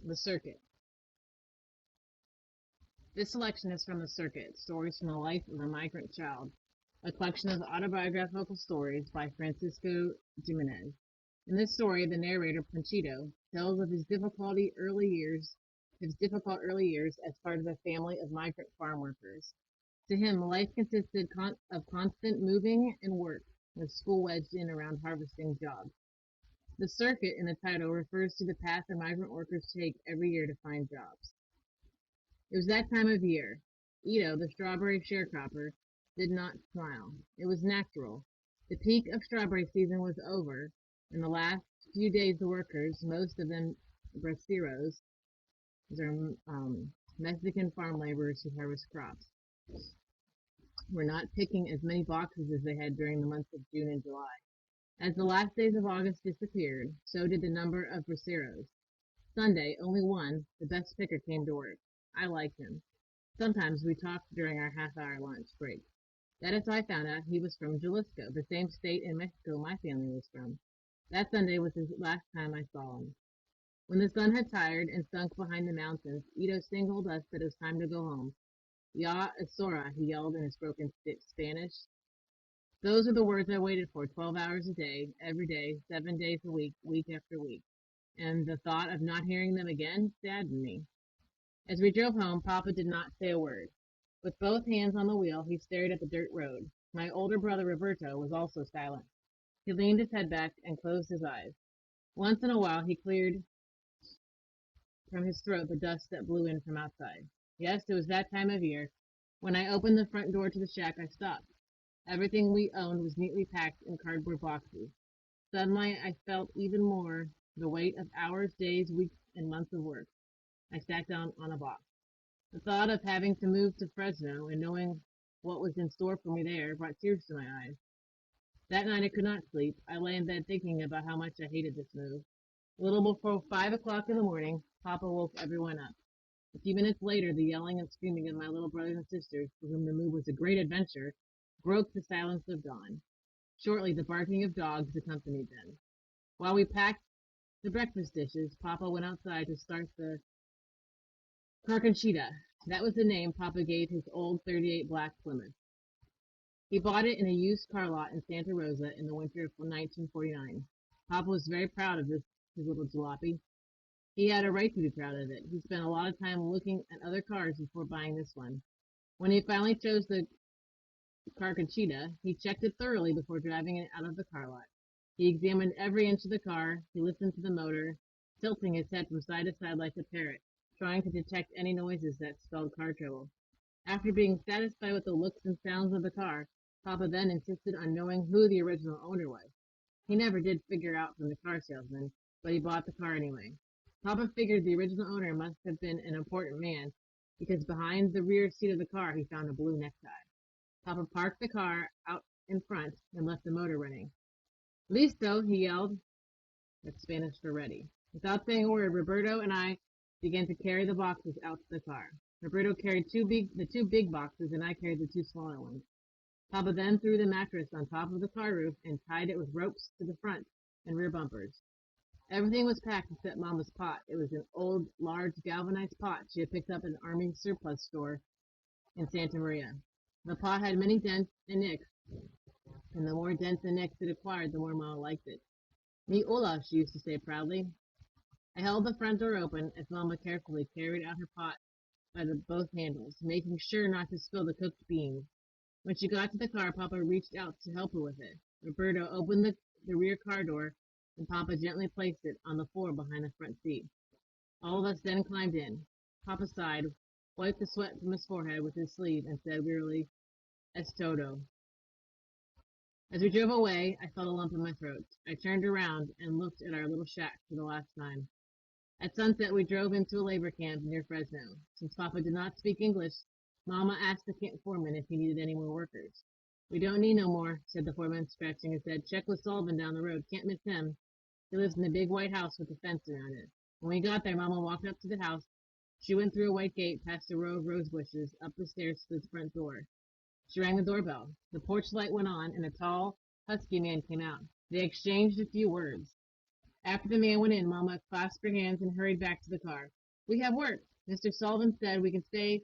The Circuit. This selection is from The Circuit, Stories from the Life of a Migrant Child, a collection of autobiographical stories by Francisco Jimenez. In this story, the narrator, Panchito, tells of his difficult early years as part of a family of migrant farm workers. To him, life consisted of constant moving and work, with school wedged in around harvesting jobs. The circuit in the title refers to the path the migrant workers take every year to find jobs. It was that time of year. Ito, the strawberry sharecropper, did not smile. It was natural. The peak of strawberry season was over. In the last few days, the workers, most of them braceros, these are Mexican farm laborers who harvest crops, were not picking as many boxes as they had during the months of June and July. As the last days of August disappeared, so did the number of braceros. Sunday, only one, the best picker, came to work. I liked him. Sometimes we talked during our half-hour lunch break. That is how I found out he was from Jalisco, the same state in Mexico my family was from. That Sunday was the last time I saw him. When the sun had tired and sunk behind the mountains, Ito signaled us that it was time to go home. Ya es hora, he yelled in his broken Spanish. Those were the words I waited for 12 hours a day, every day, 7 days a week, week after week. And the thought of not hearing them again saddened me. As we drove home, Papa did not say a word. With both hands on the wheel, he stared at the dirt road. My older brother Roberto was also silent. He leaned his head back and closed his eyes. Once in a while, he cleared from his throat the dust that blew in from outside. Yes, it was that time of year. When I opened the front door to the shack, I stopped. Everything we owned was neatly packed in cardboard boxes. Suddenly, I felt even more the weight of hours, days, weeks, and months of work. I sat down on a box. The thought of having to move to Fresno and knowing what was in store for me there brought tears to my eyes. That night I could not sleep. I lay in bed thinking about how much I hated this move. A little before 5 o'clock in the morning, Papa woke everyone up. A few minutes later, the yelling and screaming of my little brothers and sisters, for whom the move was a great adventure, broke the silence of dawn. Shortly, the barking of dogs accompanied them. While we packed the breakfast dishes, Papa went outside to start the Carconchita. That was the name Papa gave his old '38 black Plymouth. He bought it in a used car lot in Santa Rosa in the winter of 1949. Papa was very proud of his little jalopy. He had a right to be proud of it. He spent a lot of time looking at other cars before buying this one. When he finally chose the Carconchita, he checked it thoroughly before driving it out of the car lot. He examined every inch of the car. He listened to the motor, tilting his head from side to side like a parrot, trying to detect any noises that spelled car trouble. After being satisfied with the looks and sounds of the car, Papa then insisted on knowing who the original owner was. He never did figure out from the car salesman, but he bought the car anyway. Papa figured the original owner must have been an important man, because behind the rear seat of the car he found a blue necktie. Papa parked the car out in front and left the motor running. Listo, he yelled. That's Spanish for ready. Without saying a word, Roberto and I began to carry the boxes out to the car. Roberto carried the two big boxes, and I carried the two smaller ones. Papa then threw the mattress on top of the car roof and tied it with ropes to the front and rear bumpers. Everything was packed except Mama's pot. It was an old, large, galvanized pot she had picked up at an army surplus store in Santa Maria. The pot had many dents and nicks, and the more dents and nicks it acquired, the more Mama liked it. Me Ola, she used to say proudly. I held the front door open as Mama carefully carried out her pot by both handles, making sure not to spill the cooked beans. When she got to the car, Papa reached out to help her with it. Roberto opened the rear car door, and Papa gently placed it on the floor behind the front seat. All of us then climbed in. Papa sighed, wiped the sweat from his forehead with his sleeve, and said wearily, Es todo. As we drove away, I felt a lump in my throat. I turned around and looked at our little shack for the last time. At sunset, we drove into a labor camp near Fresno. Since Papa did not speak English, Mama asked the camp foreman if he needed any more workers. We don't need no more, said the foreman, scratching his head. Check with Sullivan down the road. Can't miss him. He lives in the big white house with a fence around it. When we got there, Mama walked up to the house. She went through a white gate, past a row of rose bushes, up the stairs to the front door. She rang the doorbell. The porch light went on, and a tall, husky man came out. They exchanged a few words. After the man went in, Mama clasped her hands and hurried back to the car. We have work. Mr. Sullivan said we can stay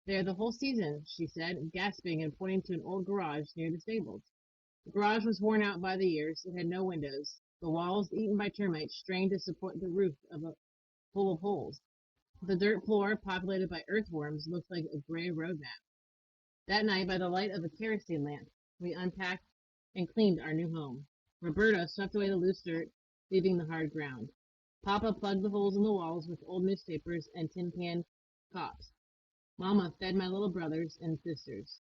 there the whole season, she said, gasping and pointing to an old garage near the stables. The garage was worn out by the years. It had no windows. The walls, eaten by termites, strained to support the roof full of holes. The dirt floor, populated by earthworms, looked like a gray road map. That night, by the light of a kerosene lamp, we unpacked and cleaned our new home. Roberta swept away the loose dirt, leaving the hard ground. Papa plugged the holes in the walls with old newspapers and tin can tops. Mama fed my little brothers and sisters.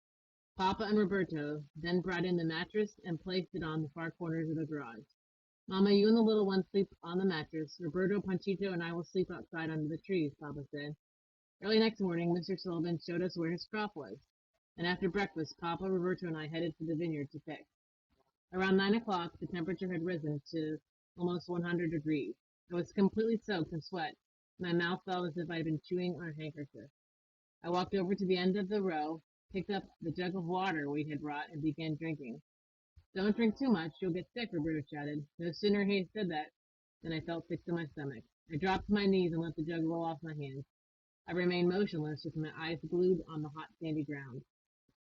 Papa and Roberto then brought in the mattress and placed it on the far corners of the garage. Mama, you and the little one sleep on the mattress. Roberto, Panchito, and I will sleep outside under the trees, Papa said. Early next morning, Mr. Sullivan showed us where his crop was, and after breakfast, Papa, Roberto, and I headed to the vineyard to pick. Around 9 o'clock, the temperature had risen to almost 100 degrees. I was completely soaked in sweat. My mouth felt as if I had been chewing on a handkerchief. I walked over to the end of the row, picked up the jug of water we had brought, and began drinking. Don't drink too much, you'll get sick, Roberto shouted. No sooner he said that than I felt sick to my stomach. I dropped to my knees and let the jug roll off my hands. I remained motionless with my eyes glued on the hot, sandy ground.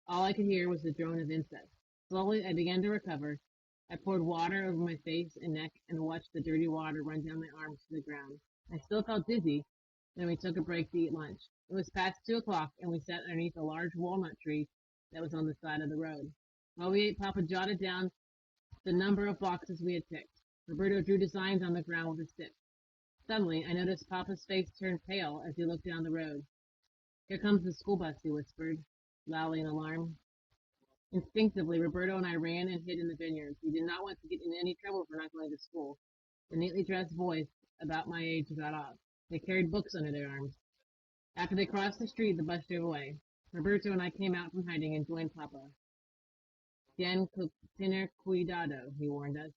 All I could hear was the drone of insects. Slowly, I began to recover. I poured water over my face and neck and watched the dirty water run down my arms to the ground. I still felt dizzy. Then we took a break to eat lunch. It was past 2 o'clock, and we sat underneath a large walnut tree that was on the side of the road. While we ate, Papa jotted down the number of boxes we had picked. Roberto drew designs on the ground with a stick. Suddenly, I noticed Papa's face turn pale as he looked down the road. Here comes the school bus, he whispered, loudly in alarm. Instinctively, Roberto and I ran and hid in the vineyards. We did not want to get in any trouble for not going to school. The neatly dressed boys, about my age, got off. They carried books under their arms. After they crossed the street, the bus drove away. Roberto and I came out from hiding and joined Papa. Ten tener cuidado, he warned us.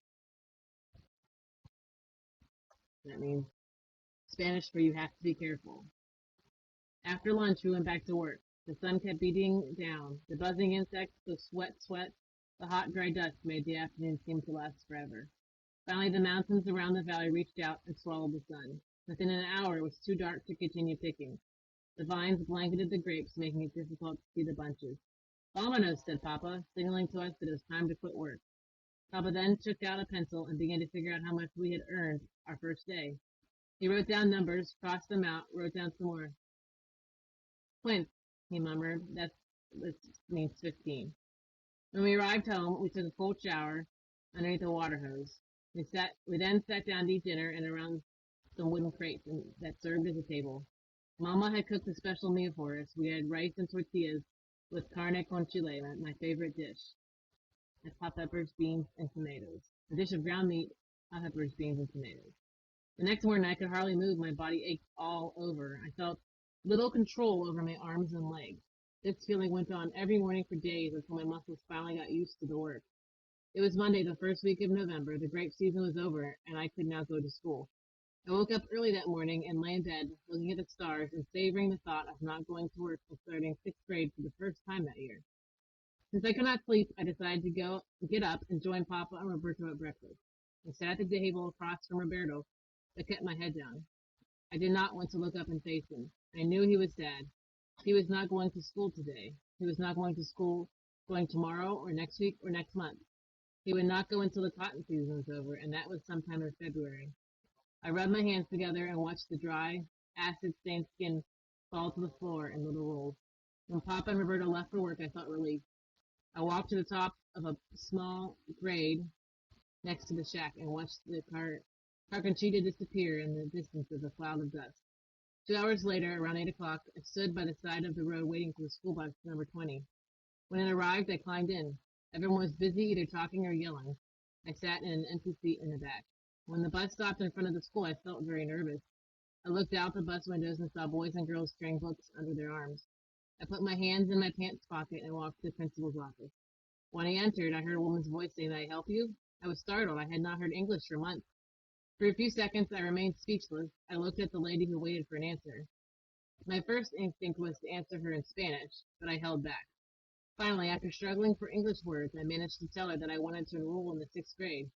That means Spanish for you have to be careful. After lunch, we went back to work. The sun kept beating down. The buzzing insects, the sweat, the hot, dry dust made the afternoon seem to last forever. Finally, the mountains around the valley reached out and swallowed the sun. Within an hour, it was too dark to continue picking. The vines blanketed the grapes, making it difficult to see the bunches. Vámonos, said Papa, signaling to us that it was time to quit work. Papa then took out a pencil and began to figure out how much we had earned our first day. He wrote down numbers, crossed them out, wrote down some more. Quince, he murmured. That means 15. When we arrived home, we took a cold shower underneath a water hose. We then sat down to eat dinner and around some wooden crates that served as a table. Mama had cooked a special meal for us. We had rice and tortillas with carne con chile, my favorite dish, and hot peppers, beans, and tomatoes. A dish of ground meat, hot peppers, beans, and tomatoes. The next morning, I could hardly move. My body ached all over. I felt little control over my arms and legs. This feeling went on every morning for days until my muscles finally got used to the work. It was Monday, the first week of November. The grape season was over, and I could now go to school. I woke up early that morning and lay in bed, looking at the stars and savoring the thought of not going to work and starting sixth grade for the first time that year. Since I could not sleep, I decided to get up and join Papa and Roberto at breakfast. I sat at the table across from Roberto, but kept my head down. I did not want to look up and face him. I knew he was sad. He was not going to school today. He was not going to school going tomorrow or next week or next month. He would not go until the cotton season was over, and that was sometime in February. I rubbed my hands together and watched the dry, acid-stained skin fall to the floor in little rolls. When Papa and Roberto left for work, I felt relief. I walked to the top of a small grade next to the shack and watched the carconchita disappear in the distance as a cloud of dust. 2 hours later, around 8 o'clock, I stood by the side of the road waiting for the school bus number 20. When it arrived, I climbed in. Everyone was busy either talking or yelling. I sat in an empty seat in the back. When the bus stopped in front of the school, I felt very nervous. I looked out the bus windows and saw boys and girls carrying books under their arms. I put my hands in my pants pocket and walked to the principal's office. When I entered, I heard a woman's voice saying, "May I help you?" I was startled. I had not heard English for months. For a few seconds, I remained speechless. I looked at the lady who waited for an answer. My first instinct was to answer her in Spanish, but I held back. Finally, after struggling for English words, I managed to tell her that I wanted to enroll in the sixth grade.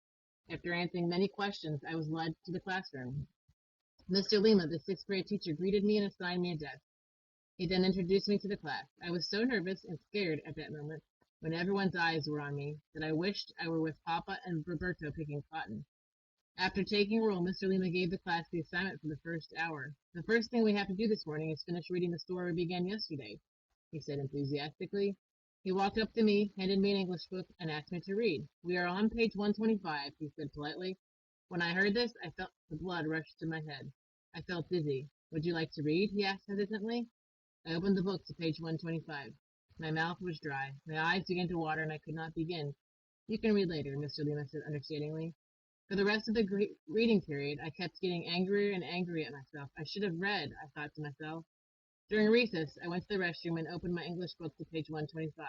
After answering many questions, I was led to the classroom. Mr. Lima, the sixth grade teacher, greeted me and assigned me a desk. He then introduced me to the class. I was so nervous and scared at that moment, when everyone's eyes were on me, that I wished I were with Papa and Roberto picking cotton. After taking roll, Mr. Lima gave the class the assignment for the first hour. The first thing we have to do this morning is finish reading the story we began yesterday, he said enthusiastically. He walked up to me, handed me an English book, and asked me to read. We are on page 125, he said politely. When I heard this, I felt the blood rush to my head. I felt dizzy. Would you like to read? He asked hesitantly. I opened the book to page 125. My mouth was dry. My eyes began to water, and I could not begin. You can read later, Mr. Lima said understandingly. For the rest of the reading period, I kept getting angrier and angrier at myself. I should have read, I thought to myself. During recess, I went to the restroom and opened my English book to page 125.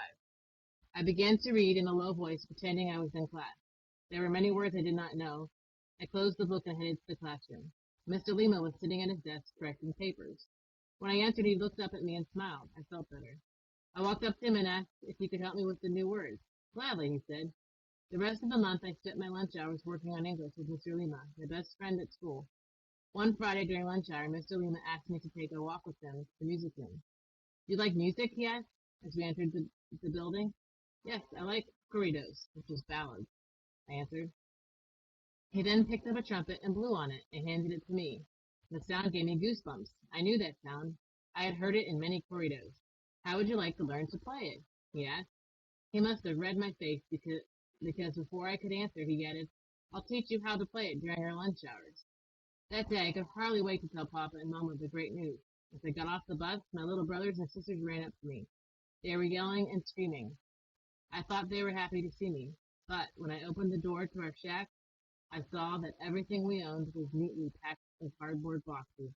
I began to read in a low voice, pretending I was in class. There were many words I did not know. I closed the book and headed to the classroom. Mr. Lima was sitting at his desk correcting papers. When I answered, he looked up at me and smiled. I felt better. I walked up to him and asked if he could help me with the new words. Gladly, he said. The rest of the month, I spent my lunch hours working on English with Mr. Lima, my best friend at school. One Friday during lunch hour, Mr. Lima asked me to take a walk with him to the music room. Do you like music? He asked as we entered the building. Yes, I like corridos, which is ballads, I answered. He then picked up a trumpet and blew on it and handed it to me. The sound gave me goosebumps. I knew that sound. I had heard it in many corridos. How would you like to learn to play it? He asked. He must have read my face because before I could answer, he added, I'll teach you how to play it during our lunch hours. That day, I could hardly wait to tell Papa and Mama the great news. As I got off the bus, my little brothers and sisters ran up to me. They were yelling and screaming. I thought they were happy to see me, but when I opened the door to our shack, I saw that everything we owned was neatly packed in cardboard boxes.